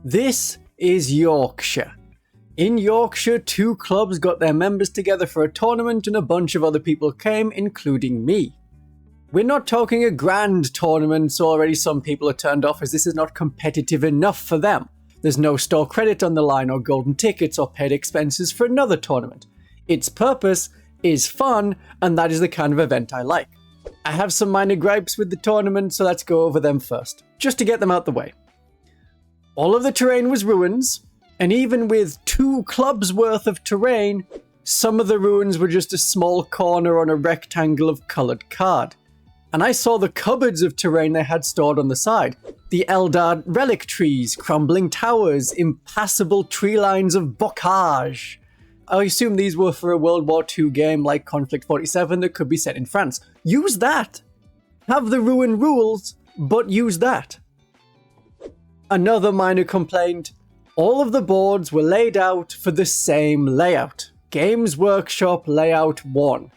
This is Yorkshire. In Yorkshire, 2 clubs got their members together for a tournament and a bunch of other people came, including me. We're not talking a grand tournament, so already some people are turned off as this is not competitive enough for them. There's no store credit on the line or golden tickets or paid expenses for another tournament. Its purpose is fun, and that is the kind of event I like. I have some minor gripes with the tournament, so let's go over them first, just to get them out the way. All of the terrain was ruins, and even with 2 clubs worth of terrain, some of the ruins were just a small corner on a rectangle of coloured card. And I saw the cupboards of terrain they had stored on the side. The Eldar relic trees, crumbling towers, impassable tree lines of bocage. I assume these were for a World War II game like Conflict 47 that could be set in France. Use that! Have the ruin rules, but use that. Another minor complaint, all of the boards were laid out for the same layout. Games Workshop Layout 1.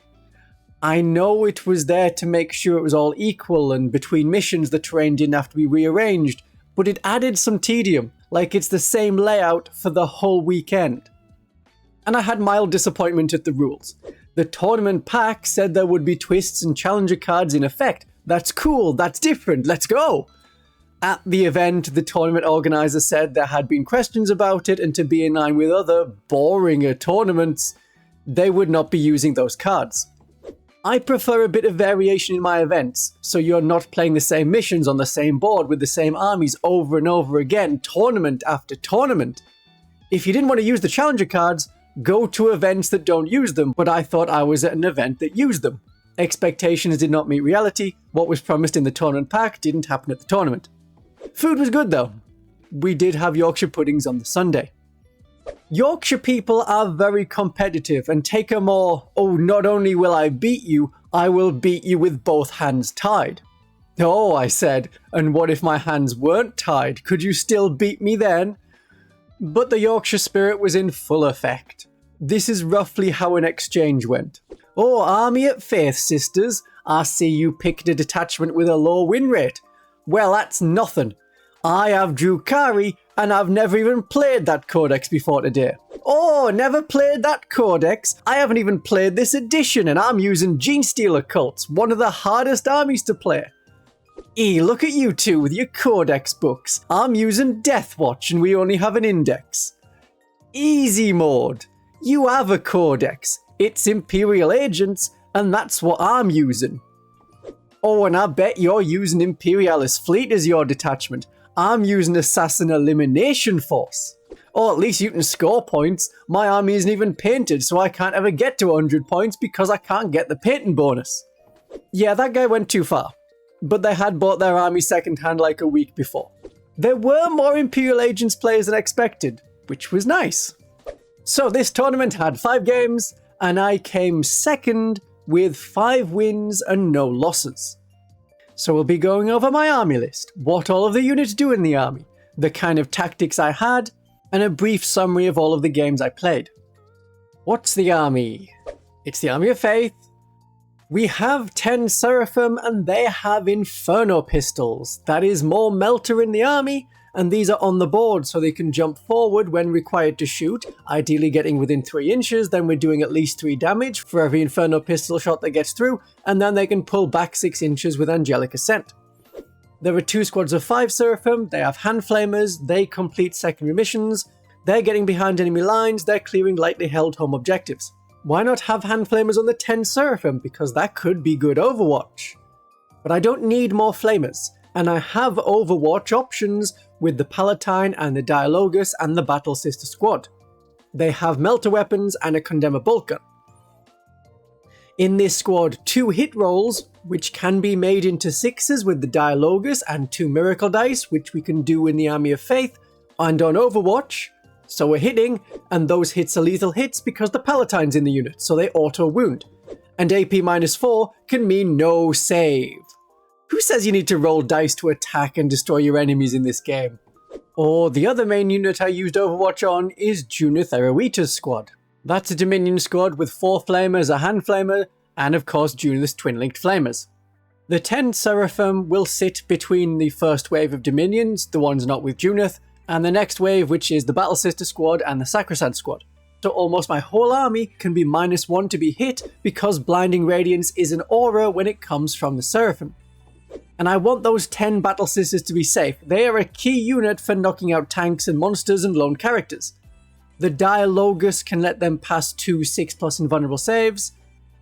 I know it was there to make sure it was all equal and between missions the terrain didn't have to be rearranged, but it added some tedium, like it's the same layout for the whole weekend. And I had mild disappointment at the rules. The tournament pack said there would be twists and challenger cards in effect. That's cool, that's different, let's go! At the event, the tournament organizer said there had been questions about it, and to be in line with other, boringer tournaments, they would not be using those cards. I prefer a bit of variation in my events, so you're not playing the same missions on the same board with the same armies over and over again, tournament after tournament. If you didn't want to use the challenger cards, go to events that don't use them, but I thought I was at an event that used them. Expectations did not meet reality. What was promised in the tournament pack didn't happen at the tournament. Food was good though. We did have Yorkshire puddings on the Sunday. Yorkshire people are very competitive and take a more, oh, not only will I beat you, I will beat you with both hands tied. Oh, I said, and what if my hands weren't tied? Could you still beat me then? But the Yorkshire spirit was in full effect. This is roughly how an exchange went. Oh, Army at Faith, sisters. I see you picked a detachment with a low win rate. Well, that's nothing. I have Drukari, and I've never even played that codex before today. Oh, never played that codex? I haven't even played this edition, and I'm using Genestealer cults, one of the hardest armies to play. Look at you two with your codex books. I'm using Deathwatch, and we only have an index. Easy mode. You have a codex. It's Imperial Agents, and that's what I'm using. Oh, and I bet you're using Imperialis Fleet as your detachment. I'm using Assassin Elimination Force. Or at least you can score points. My army isn't even painted, so I can't ever get to 100 points because I can't get the painting bonus. Yeah, that guy went too far. But they had bought their army secondhand like a week before. There were more Imperial Agents players than expected, which was nice. So this tournament had 5 games, and I came second with 5 wins and no losses. So we'll be going over my army list, what all of the units do in the army, the kind of tactics I had, and a brief summary of all of the games I played. What's the army? It's the Army of Faith. We have 10 Seraphim and they have Inferno pistols. That is more Melter in the army, and these are on the board so they can jump forward when required to shoot, ideally getting within 3 inches, then we're doing at least 3 damage for every Inferno pistol shot that gets through, and then they can pull back 6 inches with Angelic Ascent. There are 2 squads of 5 Seraphim, they have Hand Flamers, they complete secondary missions, they're getting behind enemy lines, they're clearing lightly held home objectives. Why not have Hand Flamers on the 10 Seraphim, because that could be good Overwatch. But I don't need more Flamers, and I have Overwatch options with the Palatine and the Dialogus and the Battle Sister squad. They have Melter weapons and a Condemner bolt gun. In this squad, 2 hit rolls, which can be made into 6s with the Dialogus, and 2 Miracle Dice, which we can do in the Army of Faith, and on Overwatch. So we're hitting, and those hits are lethal hits because the Palatine's in the unit, so they auto-wound. And AP-4 can mean no save. Who says you need to roll dice to attack and destroy your enemies in this game? Or the other main unit I used Overwatch on is Junith Eroita's squad. That's a Dominion squad with 4 Flamers, a Hand Flamer, and of course Junith's twin-linked Flamers. The 10 Seraphim will sit between the first wave of Dominions, the ones not with Junith, and the next wave, which is the Battle Sister squad and the Sacrosanct squad. So almost my whole army can be -1 to be hit because Blinding Radiance is an aura when it comes from the Seraphim. And I want those 10 Battle Sisters to be safe. They are a key unit for knocking out tanks and monsters and lone characters. The Dialogus can let them pass 2 6+ invulnerable saves.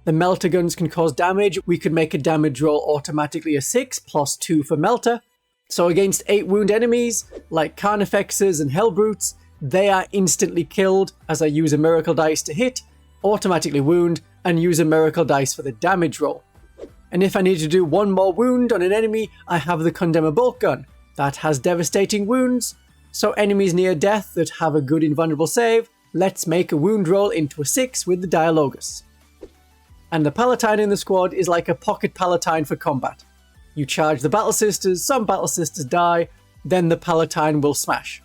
The Melter Guns can cause damage. We could make a damage roll automatically a 6 +2 for Melter. So against 8 wound enemies, like Carnifexes and Hellbrutes, they are instantly killed as I use a Miracle Dice to hit, automatically wound, and use a Miracle Dice for the damage roll. And if I need to do 1 more wound on an enemy, I have the Condemner Bolt Gun. That has devastating wounds, so enemies near death that have a good invulnerable save, let's make a wound roll into a 6 with the Dialogus. And the Palatine in the squad is like a pocket Palatine for combat. You charge the Battle Sisters, some Battle Sisters die, then the Palatine will smash.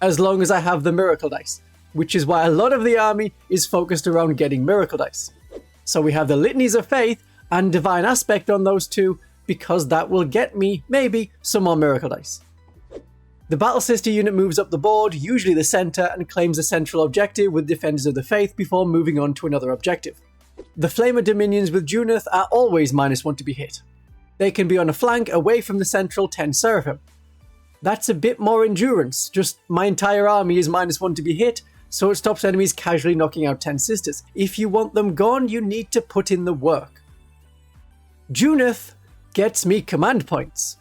As long as I have the Miracle Dice, which is why a lot of the army is focused around getting Miracle Dice. So we have the Litanies of Faith and Divine Aspect on those two, because that will get me, maybe, some more Miracle Dice. The Battle Sister unit moves up the board, usually the centre, and claims a central objective with Defenders of the Faith before moving on to another objective. The Flamer Dominions with Junith are always -1 to be hit. They can be on a flank away from the central 10 Seraphim. That's a bit more endurance, just my entire army is -1 to be hit, so it stops enemies casually knocking out 10 Sisters. If you want them gone, you need to put in the work. Junith gets me command points.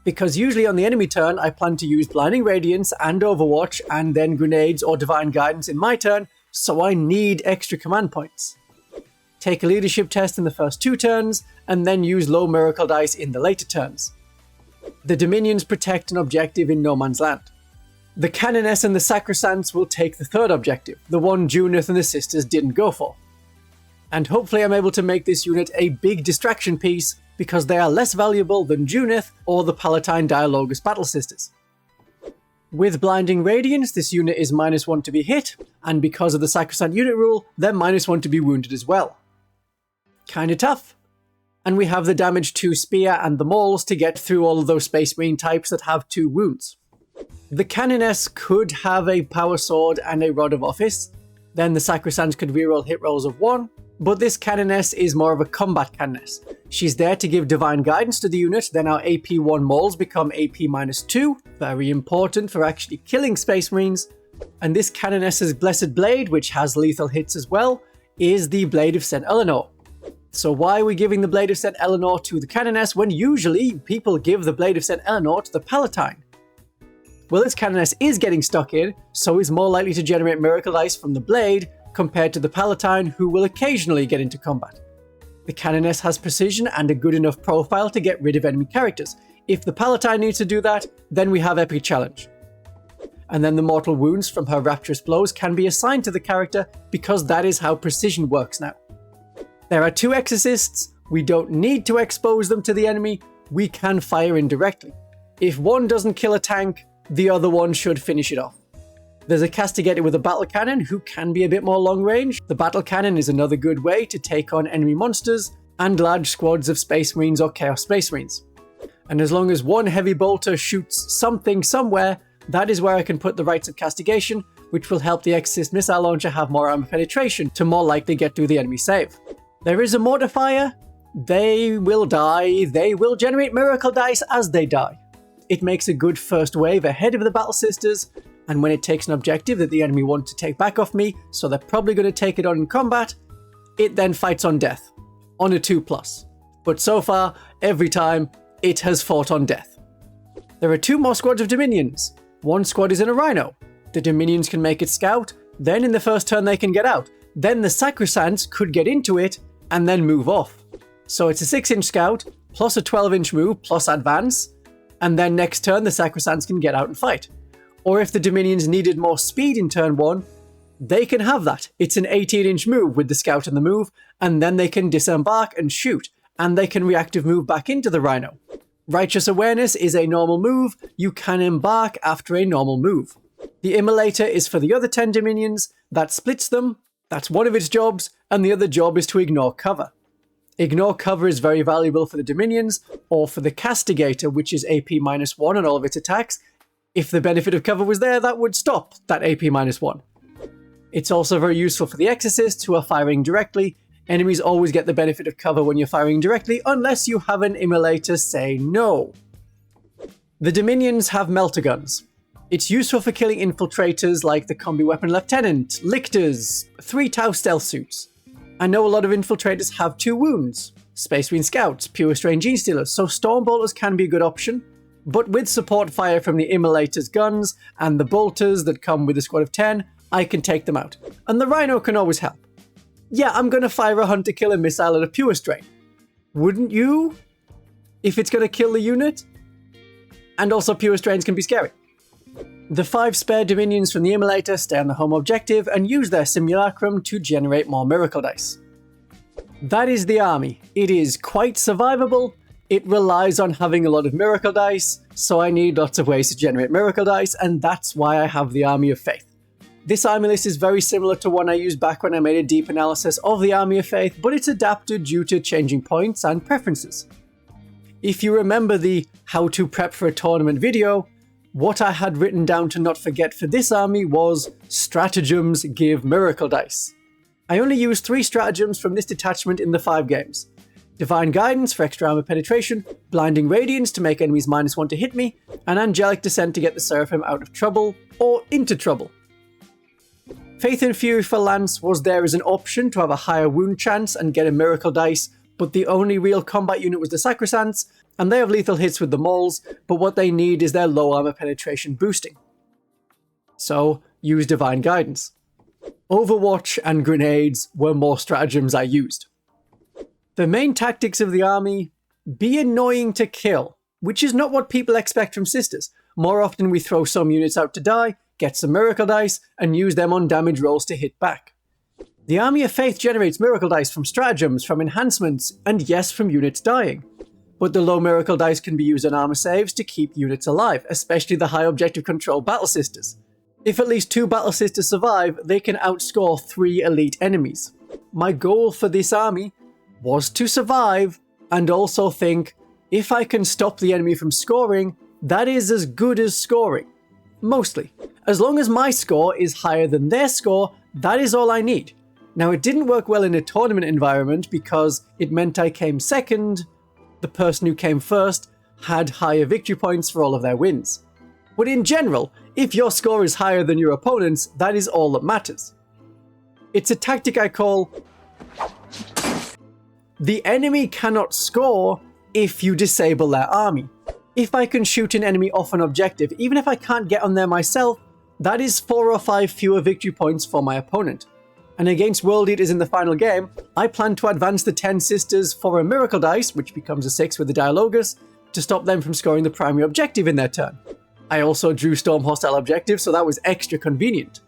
Because usually on the enemy turn, I plan to use Blinding Radiance and Overwatch and then Grenades or Divine Guidance in my turn, so I need extra command points. Take a leadership test in the first 2 turns, and then use low Miracle Dice in the later turns. The Dominions protect an objective in No Man's Land. The Canoness and the Sacrosancts will take the 3rd objective, the one Junith and the Sisters didn't go for. And hopefully I'm able to make this unit a big distraction piece, because they are less valuable than Junith or the Palatine Dialogus Battle Sisters. With Blinding Radiance, this unit is -1 to be hit, and because of the Sacrosanct unit rule, they're -1 to be wounded as well. Kinda tough. And we have the Damage 2 Spear and the Mauls to get through all of those Space Marine types that have 2 wounds. The Canoness could have a Power Sword and a Rod of Office, then the Sacrosanct could reroll hit rolls of 1, but this Canoness is more of a combat Canoness. She's there to give Divine Guidance to the unit, then our AP1 Mauls become AP -2, very important for actually killing Space Marines, and this Canoness's Blessed Blade, which has lethal hits as well, is the Blade of St. Eleanor. So why are we giving the Blade of St. Eleanor to the Canoness when usually people give the Blade of St. Eleanor to the Palatine? Well, this Canoness is getting stuck in, so is more likely to generate Miracle Dice from the Blade compared to the Palatine, who will occasionally get into combat. The Canoness has precision and a good enough profile to get rid of enemy characters. If the Palatine needs to do that, then we have Epic Challenge. And then the Mortal Wounds from her Rapturous Blows can be assigned to the character, because that is how precision works now. There are 2 Exorcists, we don't need to expose them to the enemy, we can fire indirectly. If one doesn't kill a tank, the other one should finish it off. There's a Castigator with a Battle Cannon who can be a bit more long range. The Battle Cannon is another good way to take on enemy monsters and large squads of Space Marines or Chaos Space Marines. And as long as one Heavy Bolter shoots something somewhere, that is where I can put the Rites of Castigation, which will help the Exorcist Missile Launcher have more armor penetration to more likely get through the enemy save. There is a Mortifier. They will die. They will generate Miracle Dice as they die. It makes a good first wave ahead of the Battle Sisters, and when it takes an objective that the enemy want to take back off me, so they're probably going to take it on in combat, it then fights on death, on a 2+. But so far, every time, it has fought on death. There are 2 more squads of Dominions. One squad is in a Rhino. The Dominions can make it scout, then in the first turn they can get out. Then the Sacrosancts could get into it, and then move off. So it's a 6-inch scout, plus a 12-inch move, plus advance, and then next turn the Sacrosancts can get out and fight. Or if the Dominions needed more speed in turn 1, they can have that. It's an 18-inch move with the scout and the move, and then they can disembark and shoot, and they can reactive move back into the Rhino. Righteous Awareness is a normal move. You can embark after a normal move. The Immolator is for the other 10 Dominions. That splits them. That's one of its jobs, and the other job is to ignore cover. Ignore cover is very valuable for the Dominions, or for the Castigator, which is AP -1 on all of its attacks. If the benefit of cover was there, that would stop that AP -1. It's also very useful for the Exorcists who are firing directly. Enemies always get the benefit of cover when you're firing directly, unless you have an immolator say no. The Dominions have melter guns. It's useful for killing infiltrators like the Combi Weapon Lieutenant, Lictors, 3 Tau stealth suits. I know a lot of infiltrators have 2 wounds, Space Marine Scouts, Pure Strain Gene Stealers, so Stormbolters can be a good option, but with support fire from the Immolator's guns and the Bolters that come with a squad of 10, I can take them out. And the Rhino can always help. Yeah, I'm gonna fire a Hunter Killer missile at a Pure Strain. Wouldn't you? If it's gonna kill the unit? And also Pure Strains can be scary. The 5 spare Dominions from the Immolator stay on the home objective and use their Simulacrum to generate more Miracle Dice. That is the army. It is quite survivable. It relies on having a lot of Miracle Dice, so I need lots of ways to generate Miracle Dice, and that's why I have the Army of Faith. This army list is very similar to one I used back when I made a deep analysis of the Army of Faith, but it's adapted due to changing points and preferences. If you remember the How to Prep for a Tournament video, what I had written down to not forget for this army was stratagems give Miracle Dice. I only used 3 stratagems from this detachment in the 5 games. Divine Guidance for extra armor penetration, Blinding Radiance to make enemies -1 to hit me, and Angelic Descent to get the Seraphim out of trouble, or into trouble. Faith and Fury for Lance was there as an option to have a higher wound chance and get a Miracle Dice, but the only real combat unit was the Sacrosants, and they have lethal hits with the Mauls, but what they need is their low armor penetration boosting. So, use Divine Guidance. Overwatch and Grenades were more stratagems I used. The main tactics of the army: be annoying to kill, which is not what people expect from Sisters. More often we throw some units out to die, get some Miracle Dice, and use them on damage rolls to hit back. The Army of Faith generates Miracle Dice from stratagems, from enhancements, and yes, from units dying. But the low Miracle Dice can be used on armor saves to keep units alive, especially the high objective control Battle Sisters. If at least 2 Battle Sisters survive, they can outscore 3 elite enemies. My goal for this army was to survive, and also think, if I can stop the enemy from scoring, that is as good as scoring. Mostly. As long as my score is higher than their score, that is all I need. Now, it didn't work well in a tournament environment because it meant I came second. The person who came first had higher victory points for all of their wins. But in general, if your score is higher than your opponent's, that is all that matters. It's a tactic I call the enemy cannot score if you disable their army. If I can shoot an enemy off an objective, even if I can't get on there myself, that is 4 or 5 fewer victory points for my opponent. And against World Eaters in the final game, I plan to advance the 10 Sisters for a Miracle Dice, which becomes a 6 with the Dialogus, to stop them from scoring the primary objective in their turn. I also drew Storm Hostile Objective, so that was extra convenient.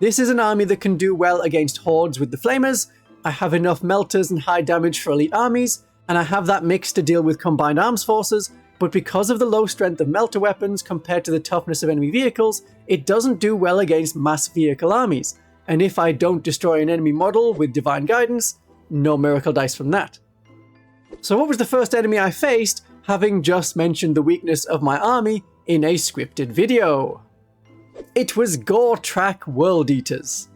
This is an army that can do well against hordes with the Flamers. I have enough melters and high damage for elite armies, and I have that mix to deal with combined arms forces, but because of the low strength of melter weapons compared to the toughness of enemy vehicles, it doesn't do well against mass vehicle armies, and if I don't destroy an enemy model with Divine Guidance, no Miracle Dice from that. So what was the first enemy I faced, having just mentioned the weakness of my army in a scripted video? It was Gore-Track World Eaters.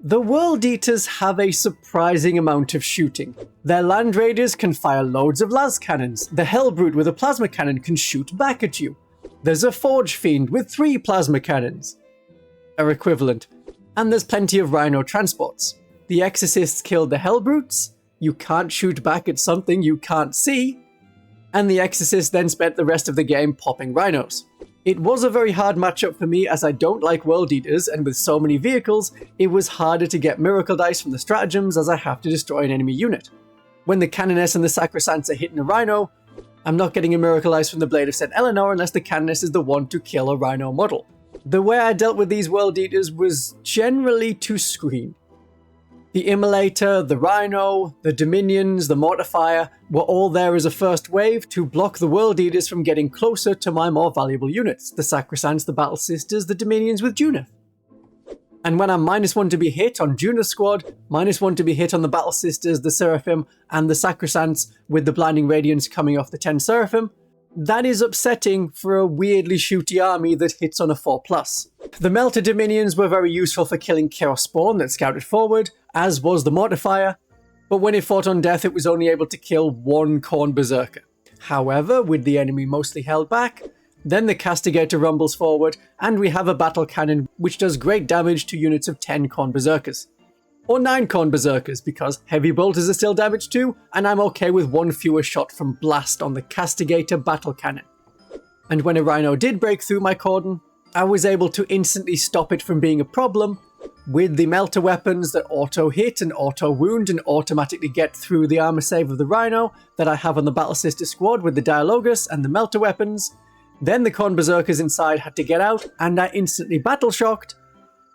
The World Eaters have a surprising amount of shooting. Their Land Raiders can fire loads of las cannons. The Hellbrute with a plasma cannon can shoot back at you. There's a Forge Fiend with 3 plasma cannons, or equivalent. And there's plenty of Rhino transports. The Exorcists killed the Hellbrutes. You can't shoot back at something you can't see. And the Exorcists then spent the rest of the game popping Rhinos. It was a very hard matchup for me as I don't like World Eaters, and with so many vehicles, it was harder to get Miracle Dice from the stratagems as I have to destroy an enemy unit. When the Canoness and the Sacrosants are hitting a Rhino, I'm not getting a Miracle Dice from the Blade of St. Eleanor unless the Canoness is the one to kill a Rhino model. The way I dealt with these World Eaters was generally to screen. The Immolator, the Rhino, the Dominions, the Mortifier were all there as a first wave to block the World Eaters from getting closer to my more valuable units, the Sacrosants, the Battle Sisters, the Dominions with Junith. And when I'm -1 to be hit on Junith's squad, -1 to be hit on the Battle Sisters, the Seraphim, and the Sacrosants with the Blinding Radiance coming off the 10 Seraphim, That is upsetting for a weirdly shooty army that hits on a 4+. The Melter Dominions were very useful for killing Chaos Spawn that scouted forward, as was the Mortifier, but when it fought on death it was only able to kill one Khorne Berserker. However, with the enemy mostly held back, then the Castigator rumbles forward, and we have a Battle Cannon which does great damage to units of 10 Khorne Berserkers. Or 9 Khorne Berserkers, because Heavy Bolters are still damaged too, and I'm okay with one fewer shot from Blast on the Castigator Battle Cannon. And when a Rhino did break through my cordon, I was able to instantly stop it from being a problem with the Melter weapons that auto-hit and auto-wound and automatically get through the armor save of the Rhino that I have on the Battle Sister squad with the Dialogus and the Melter weapons. Then the Khorne Berserkers inside had to get out, and are instantly battle-shocked,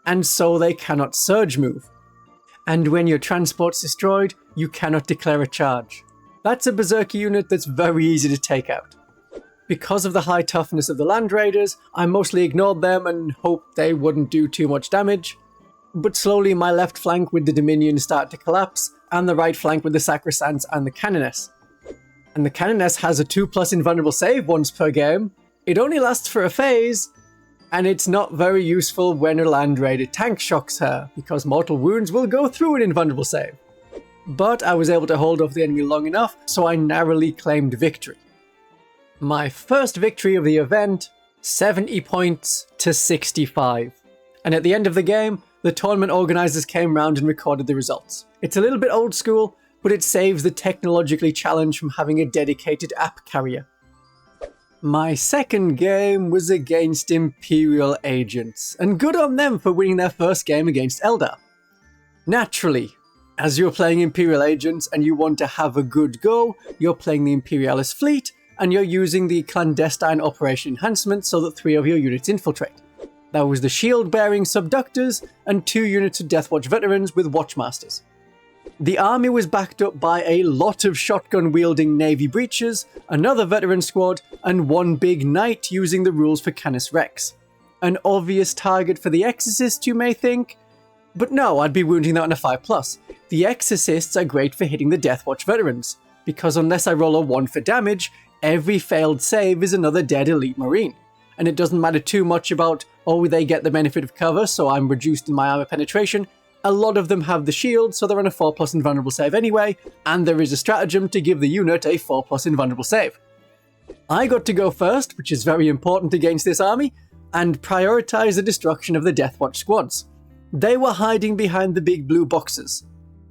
and so they cannot surge move. And when your transport's destroyed, you cannot declare a charge. That's a Berserker unit that's very easy to take out. Because of the high toughness of the Land Raiders, I mostly ignored them and hoped they wouldn't do too much damage. But slowly my left flank with the Dominions started to collapse, and the right flank with the Sacrosancts and the Canoness. And the Canoness has a 2+ invulnerable save once per game. It only lasts for a phase, and it's not very useful when a Land Raider tank shocks her, because mortal wounds will go through an invulnerable save. But I was able to hold off the enemy long enough, so I narrowly claimed victory. My first victory of the event, 70 points to 65. And at the end of the game, the tournament organisers came round and recorded the results. It's a little bit old school, but it saves the technologically challenged from having a dedicated app carrier. My second game was against Imperial Agents, and good on them for winning their first game against Eldar. Naturally, as you're playing Imperial Agents and you want to have a good go, you're playing the Imperialis fleet, and you're using the Clandestine Operation Enhancement so that 3 of your units infiltrate. That was the shield-bearing Subductors and 2 units of Deathwatch Veterans with Watchmasters. The army was backed up by a lot of shotgun-wielding Navy Breachers, another veteran squad, and 1 big knight using the rules for Canis Rex. An obvious target for the Exorcist, you may think? But no, I'd be wounding that on a 5+. The Exorcists are great for hitting the Deathwatch Veterans, because unless I roll a 1 for damage, every failed save is another dead elite Marine. And it doesn't matter too much about, oh, they get the benefit of cover, so I'm reduced in my armor penetration. A lot of them have the shield, so they're on a 4+ invulnerable save anyway, and there is a stratagem to give the unit a 4+ invulnerable save. I got to go first, which is very important against this army, and prioritise the destruction of the Deathwatch squads. They were hiding behind the big blue boxes.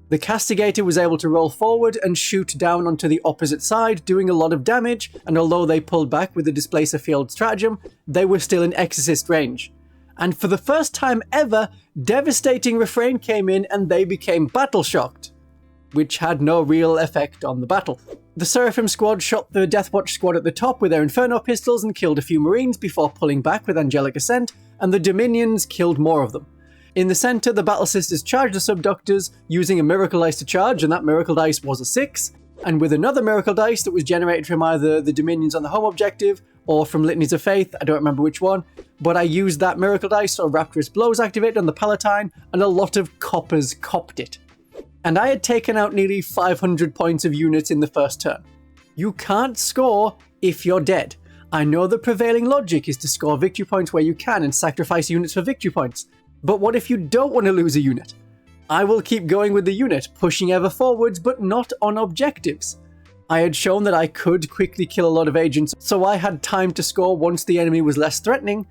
The Castigator was able to roll forward and shoot down onto the opposite side, doing a lot of damage, and although they pulled back with the Displacer Field stratagem, they were still in Exorcist range. And for the first time ever, Devastating Refrain came in and they became battle-shocked, which had no real effect on the battle. The Seraphim squad shot the Deathwatch squad at the top with their Inferno pistols and killed a few Marines before pulling back with Angelic Ascent, and the Dominions killed more of them. In the centre, the Battle Sisters charged the Subductors using a Miracle Dice to charge, and that Miracle Dice was a 6, and with another Miracle Dice that was generated from either the Dominions on the home objective or from Litanies of Faith, I don't remember which one, but I used that Miracle Dice so Rapturous Blows activated on the Palatine, and a lot of coppers copped it. And I had taken out nearly 500 points of units in the first turn. You can't score if you're dead. I know the prevailing logic is to score victory points where you can and sacrifice units for victory points, but what if you don't want to lose a unit? I will keep going with the unit, pushing ever forwards, but not on objectives. I had shown that I could quickly kill a lot of agents, so I had time to score once the enemy was less threatening.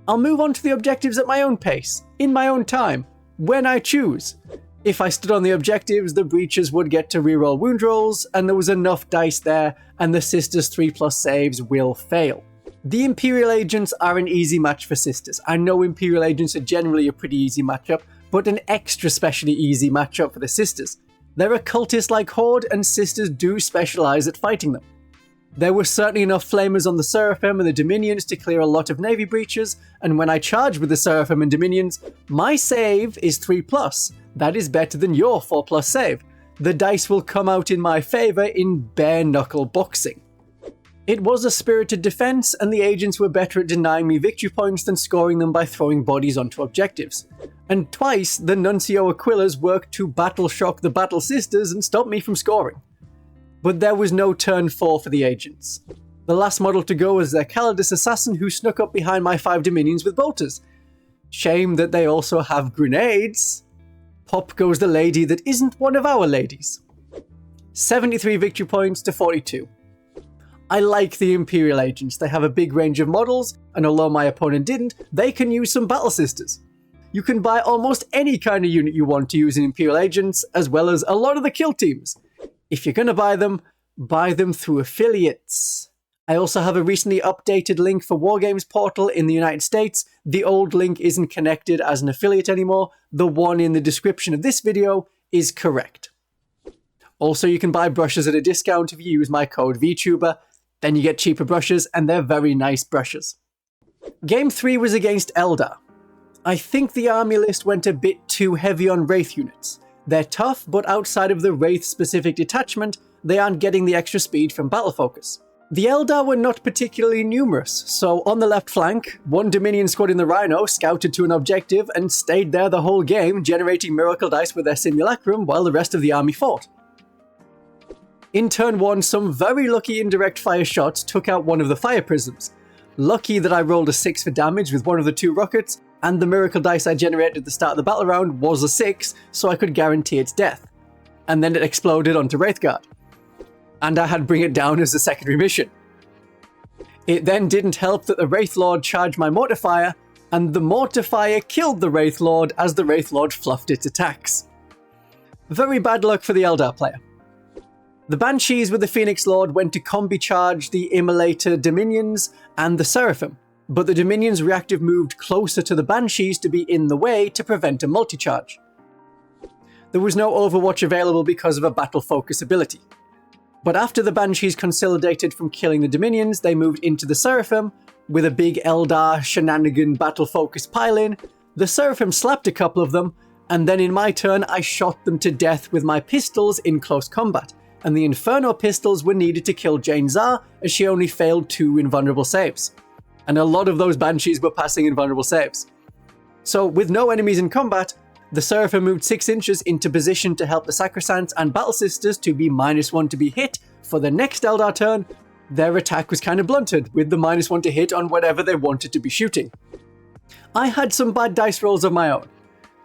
I'll move on to the objectives at my own pace, in my own time, when I choose. If I stood on the objectives, the Breachers would get to reroll wound rolls, and there was enough dice there, and the Sisters 3+ saves will fail. The Imperial Agents are an easy match for Sisters. I know Imperial Agents are generally a pretty easy matchup, but an extra specially easy matchup for the Sisters. They're a cultist-like horde, and Sisters do specialise at fighting them. There were certainly enough Flamers on the Seraphim and the Dominions to clear a lot of Navy Breachers, and when I charge with the Seraphim and Dominions, my save is 3+. That is better than your 4+ save. The dice will come out in my favour in bare-knuckle boxing. It was a spirited defence, and the agents were better at denying me victory points than scoring them by throwing bodies onto objectives. And twice, the Nuncio Aquillas worked to battle-shock the Battle Sisters and stop me from scoring. But there was no turn 4 for the agents. The last model to go was their Calidus assassin who snuck up behind my 5 dominions with bolters. Shame that they also have grenades. Pop goes the lady that isn't one of our ladies. 73 victory points to 42. I like the Imperial Agents. They have a big range of models, and although my opponent didn't, they can use some Battle Sisters. You can buy almost any kind of unit you want to use in Imperial Agents, as well as a lot of the kill teams. If you're going to buy them through affiliates. I also have a recently updated link for Wargames Portal in the United States. The old link isn't connected as an affiliate anymore. The one in the description of this video is correct. Also, you can buy brushes at a discount if you use my code Vtuber. Then you get cheaper brushes, and they're very nice brushes. Game 3 was against Eldar. I think the army list went a bit too heavy on Wraith units. They're tough, but outside of the Wraith-specific detachment, they aren't getting the extra speed from battle focus. The Eldar were not particularly numerous, so on the left flank, one Dominion squad in the Rhino scouted to an objective and stayed there the whole game, generating miracle dice with their simulacrum while the rest of the army fought. In turn 1, some very lucky indirect fire shots took out one of the fire prisms. Lucky that I rolled a 6 for damage with one of the 2 rockets, and the miracle dice I generated at the start of the battle round was a 6, so I could guarantee its death. And then it exploded onto Wraithguard. And I had Bring It Down as a secondary mission. It then didn't help that the Wraith Lord charged my Mortifier, and the Mortifier killed the Wraith Lord as the Wraith Lord fluffed its attacks. Very bad luck for the Eldar player. The Banshees with the Phoenix Lord went to combi charge the Immolator Dominions and the Seraphim, but the Dominions' reactive moved closer to the Banshees to be in the way to prevent a multi-charge. There was no Overwatch available because of a battle focus ability. But after the Banshees consolidated from killing the Dominions, they moved into the Seraphim. With a big Eldar shenanigan battle focus pile-in, the Seraphim slapped a couple of them, and then in my turn I shot them to death with my pistols in close combat, and the Inferno pistols were needed to kill Jane Zar as she only failed 2 invulnerable saves. And a lot of those Banshees were passing invulnerable saves. So with no enemies in combat, the Seraphim moved 6 inches into position to help the Sacrosancts and Battle Sisters to be -1 to be hit for the next Eldar turn. Their attack was kind of blunted, with the -1 to hit on whatever they wanted to be shooting. I had some bad dice rolls of my own.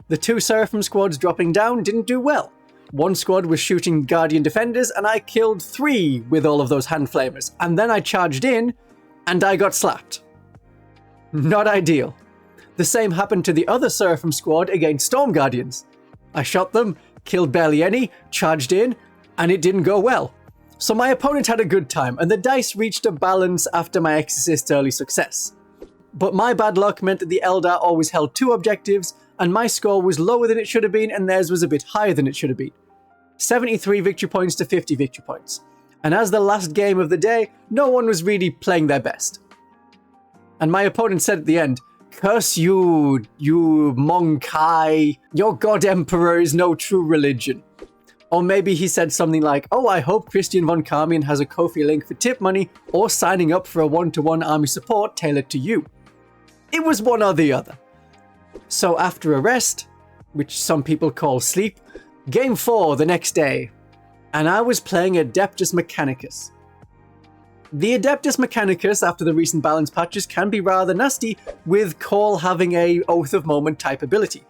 The 2 Seraphim squads dropping down didn't do well. One squad was shooting Guardian Defenders, and I killed 3 with all of those hand flamers, and then I charged in, and I got slapped. Not ideal. The same happened to the other Seraphim squad against Storm Guardians. I shot them, killed barely any, charged in, and it didn't go well. So my opponent had a good time, and the dice reached a balance after my Exorcist's early success. But my bad luck meant that the Eldar always held 2 objectives, and my score was lower than it should have been, and theirs was a bit higher than it should have been. 73 victory points to 50 victory points. And as the last game of the day, no one was really playing their best. And my opponent said at the end, "Curse you, you Monkai, your God Emperor is no true religion." Or maybe he said something like, "Oh, I hope Christian von Carmian has a Ko-fi link for tip money or signing up for a 1-to-1 army support tailored to you." It was one or the other. So after a rest, which some people call sleep, Game 4 the next day, and I was playing Adeptus Mechanicus. The Adeptus Mechanicus after the recent balance patches can be rather nasty, with Call having a Oath of Moment type ability.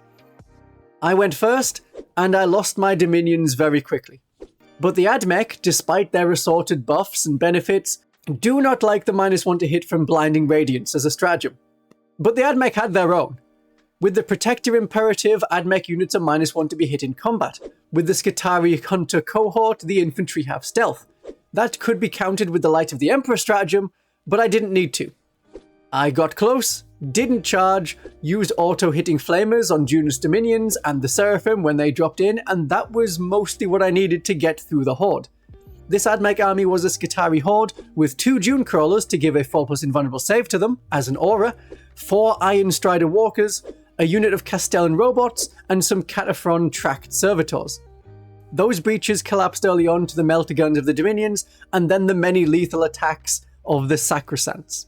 I went first, and I lost my Dominions very quickly. But the Admech, despite their assorted buffs and benefits, do not like the -1 to hit from Blinding Radiance as a stratagem. But the Admech had their own. With the Protector Imperative, Admech units are -1 to be hit in combat. With the Skitarii Hunter cohort, the infantry have stealth. That could be countered with the Light of the Emperor stratagem, but I didn't need to. I got close, didn't charge, used auto-hitting flamers on Junus Dominions and the Seraphim when they dropped in, and that was mostly what I needed to get through the Horde. This Admech army was a Skitarii Horde with 2 June Crawlers to give a 4+ invulnerable save to them as an aura, 4 Iron Strider Walkers, a unit of Castellan robots, and some Cataphron tracked servitors. Those breaches collapsed early on to the melter guns of the Dominions, and then the many lethal attacks of the Sacrosancts.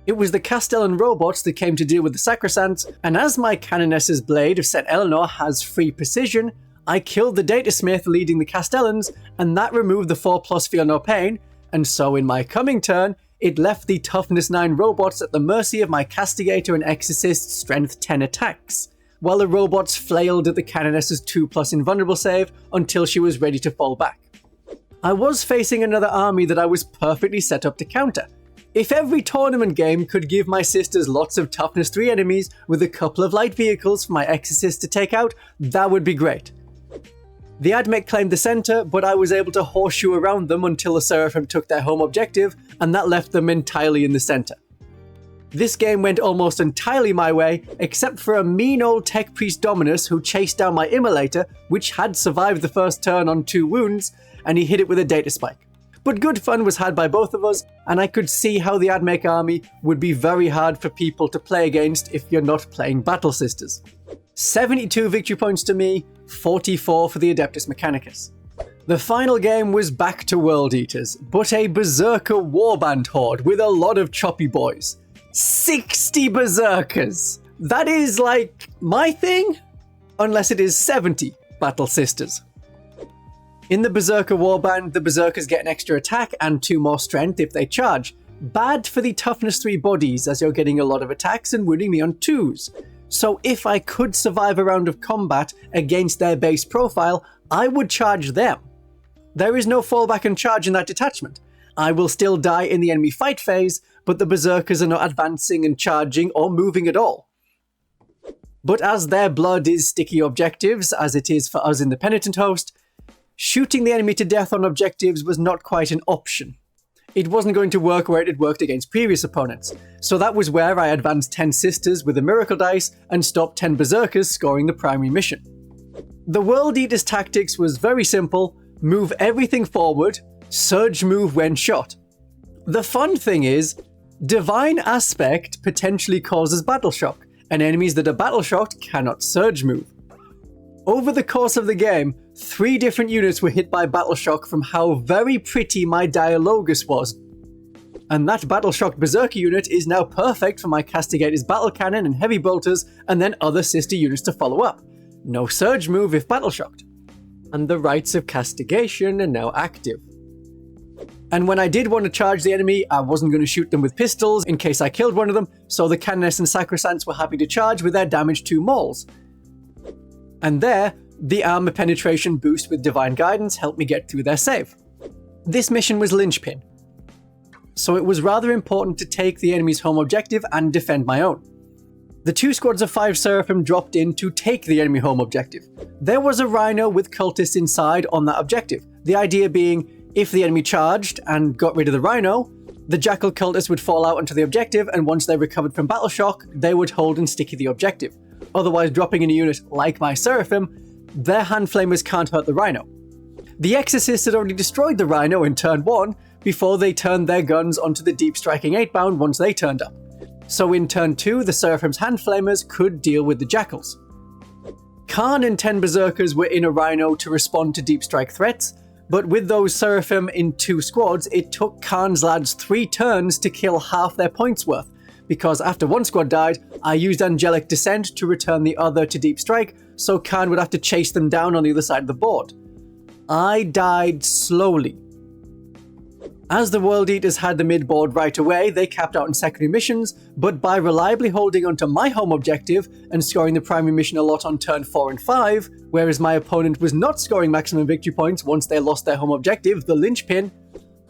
It was the Castellan robots that came to deal with the Sacrosancts, and as my Canoness's Blade of St. Eleanor has free precision, I killed the Datasmith leading the Castellans, and that removed the 4+ Feel No Pain, and so in my coming turn, it left the Toughness 9 robots at the mercy of my Castigator and Exorcist's Strength 10 attacks, while the robots flailed at the Canoness's 2+ invulnerable save until she was ready to fall back. I was facing another army that I was perfectly set up to counter. If every tournament game could give my sisters lots of Toughness 3 enemies with a couple of light vehicles for my Exorcist to take out, that would be great. The Admech claimed the center, but I was able to horseshoe around them until the Seraphim took their home objective, and that left them entirely in the center. This game went almost entirely my way, except for a mean old Tech Priest Dominus who chased down my Immolator, which had survived the first turn on 2 wounds, and he hit it with a data spike. But good fun was had by both of us, and I could see how the Admech army would be very hard for people to play against if you're not playing Battle Sisters. 72 victory points to me, 44 for the Adeptus Mechanicus. The final game was back to World Eaters, but a Berserker Warband horde with a lot of choppy boys. 60 Berserkers! That is like my thing? Unless it is 70 Battle Sisters. In the Berserker Warband, the Berserkers get an extra attack and 2 more strength if they charge. Bad for the Toughness 3 bodies, as you're getting a lot of attacks and wounding me on 2s. So if I could survive a round of combat against their base profile, I would charge them. There is no fallback and charge in that detachment. I will still die in the enemy fight phase, but the Berserkers are not advancing and charging or moving at all. But as their blood is sticky objectives, as it is for us in the Penitent Host, shooting the enemy to death on objectives was not quite an option. It wasn't going to work where it had worked against previous opponents, so that was where I advanced 10 Sisters with a Miracle Dice and stopped 10 Berserkers scoring the primary mission. The World Eater's tactics was very simple: move everything forward, surge move when shot. The fun thing is, Divine Aspect potentially causes Battle Shock, and enemies that are Battle Shocked cannot surge move. Over the course of the game, 3 different units were hit by Battle Shock from how very pretty my Dialogus was. And that Battle Shocked Berserker unit is now perfect for my Castigator's Battle Cannon and Heavy Bolters, and then other sister units to follow up. No surge move if Battle Shocked. And the Rites of Castigation are now active. And when I did want to charge the enemy, I wasn't going to shoot them with pistols in case I killed one of them, so the Canoness and Sacrosancts were happy to charge with their damage 2 mauls. And there, the armor penetration boost with Divine Guidance helped me get through their save. This mission was linchpin, so it was rather important to take the enemy's home objective and defend my own. The 2 squads of 5 Seraphim dropped in to take the enemy home objective. There was a Rhino with cultists inside on that objective, the idea being if the enemy charged and got rid of the Rhino, the Jackal cultists would fall out onto the objective, and once they recovered from Battle Shock, they would hold and sticky the objective. Otherwise, dropping in a unit like my Seraphim, their hand flamers can't hurt the Rhino. The Exorcists had already destroyed the Rhino in turn 1 before they turned their guns onto the deep striking 8-bound once they turned up. So in turn 2, the Seraphim's hand flamers could deal with the Jackals. Khan and 10 Berserkers were in a Rhino to respond to deep strike threats, but with those Seraphim in 2 squads, it took Khan's lads 3 turns to kill half their points worth, because after 1 squad died, I used Angelic Descent to return the other to deep strike, so Khan would have to chase them down on the other side of the board. I died slowly. As the World Eaters had the mid-board right away, they capped out in secondary missions, but by reliably holding onto my home objective and scoring the primary mission a lot on turn 4 and 5, whereas my opponent was not scoring maximum victory points once they lost their home objective, the linchpin,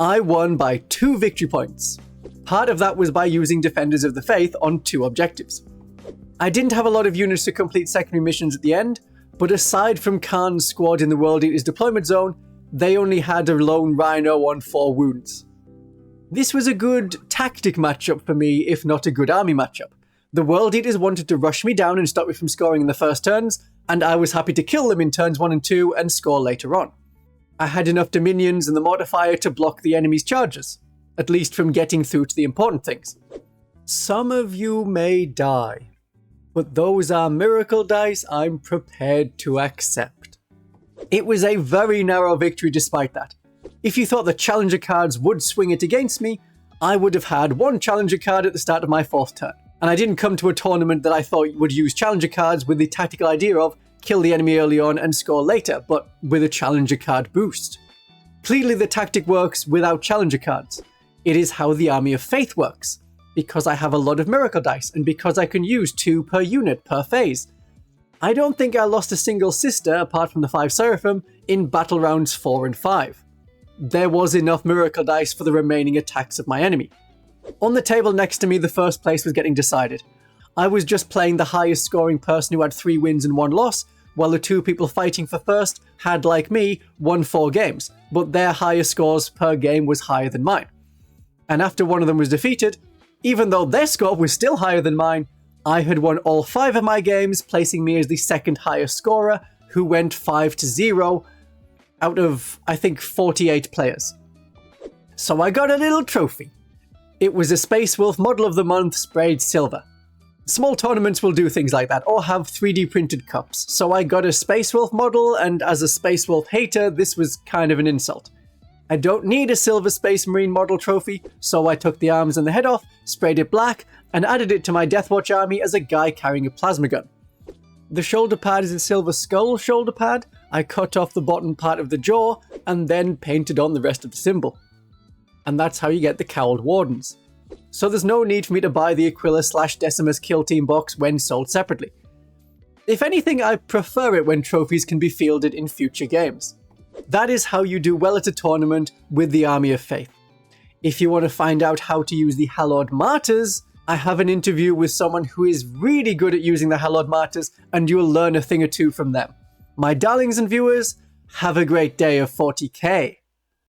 I won by 2 victory points. Part of that was by using Defenders of the Faith on 2 objectives. I didn't have a lot of units to complete secondary missions at the end, but aside from Khan's squad in the World Eaters deployment zone, they only had a lone Rhino on 4 wounds. This was a good tactic matchup for me, if not a good army matchup. The World Eaters wanted to rush me down and stop me from scoring in the first turns, and I was happy to kill them in turns 1 and 2 and score later on. I had enough Dominions and the Mortifier to block the enemy's charges, at least from getting through to the important things. Some of you may die, but those are miracle dice I'm prepared to accept. It was a very narrow victory despite that. If you thought the Challenger cards would swing it against me, I would have had 1 Challenger card at the start of my 4th turn. And I didn't come to a tournament that I thought would use Challenger cards with the tactical idea of kill the enemy early on and score later, but with a Challenger card boost. Clearly the tactic works without challenger cards. It is how the Army of Faith works, because I have a lot of miracle dice and because I can use 2 per unit per phase. I don't think I lost a single sister, apart from the 5 Seraphim, in battle rounds 4 and 5. There was enough miracle dice for the remaining attacks of my enemy. On the table next to me, the first place was getting decided. I was just playing the highest scoring person who had 3 wins and 1 loss, while the 2 people fighting for first had, like me, won 4 games, but their highest scores per game was higher than mine. And after one of them was defeated, even though their score was still higher than mine, I had won all 5 of my games, placing me as the second highest scorer, who went 5-0 out of, I think, 48 players. So I got a little trophy. It was a Space Wolf Model of the Month sprayed silver. Small tournaments will do things like that, or have 3D printed cups, so I got a Space Wolf model, and as a Space Wolf hater, this was kind of an insult. I don't need a silver Space Marine model trophy, so I took the arms and the head off, sprayed it black, and added it to my Deathwatch army as a guy carrying a plasma gun. The shoulder pad is a silver skull shoulder pad. I cut off the bottom part of the jaw, and then painted on the rest of the symbol. And that's how you get the Cowled Wardens. So there's no need for me to buy the Aquila/Decimus Kill Team box when sold separately. If anything, I prefer it when trophies can be fielded in future games. That is how you do well at a tournament with the Army of Faith. If you want to find out how to use the Hallowed Martyrs, I have an interview with someone who is really good at using the Hallowed Martyrs, and you'll learn a thing or two from them. My darlings and viewers, have a great day of 40k.